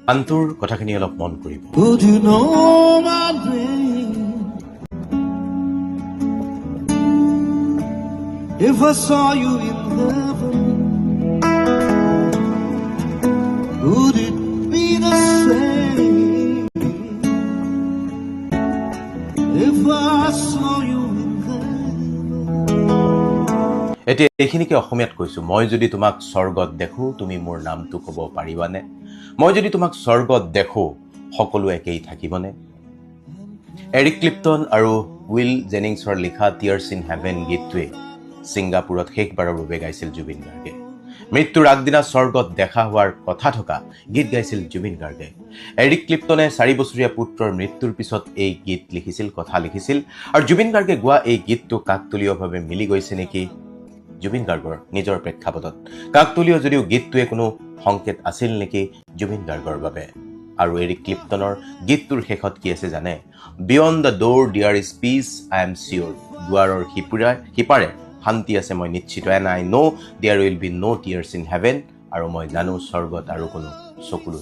গানটোৰ কথাখিনি অলপ মন কৰিব। Would you know my name if I saw you in heaven? Would it be the same if I saw you in heaven? এতিয়া এইখিনিকে অসমীয়াত কৈছোঁ। মই যদি তোমাক স্বৰ্গত দেখোঁ তুমি মোৰ নামটো ক'ব পাৰিবানে? মই যদি তোমাক স্বৰ্গত দেখোঁ সকলো একেই থাকিবনে? এৰিক ক্লিপ্টন আৰু উইল জেনিংছৰ লিখা টিয়াৰ্ছ ইন হেভেন গীতটোৱে ছিংগাপুৰত শেষবাৰৰ বাবে গাইছিল জুবিন গাৰ্গে। মৃত্যুৰ আগদিনা স্বৰ্গত দেখা হোৱাৰ কথা থকা গীত গাইছিল জুবিন গাৰ্গে। এৰিক ক্লিপ্টনে 4 বছৰীয়া পুত্ৰৰ মৃত্যুৰ পিছত এই গীত লিখিছিল, কথা লিখিছিল। আৰু জুবিন গাৰ্গে গোৱা এই গীতটো কাকতলীয়ভাৱে মিলি গৈছে নেকি জুবিন গাৰ্গৰ নিজৰ প্ৰেক্ষাপটত। কাকতলীয় যদিও গীতটোৱে কোনো সংকেত আছিল নেকি জুবিন গাৰ্গৰ বাবে। আৰু এৰিক ক্লিপ্টনৰ গীতটোৰ শেষত কি আছে জানে? Beyond the door there is peace I am sure. দুৱাৰৰ সিপাৰে শান্তি আছে মই নিশ্চিত। And I know' there will be no' tears in heaven. আৰু মই জানো স্বৰ্গত আৰু কোনো চকুলো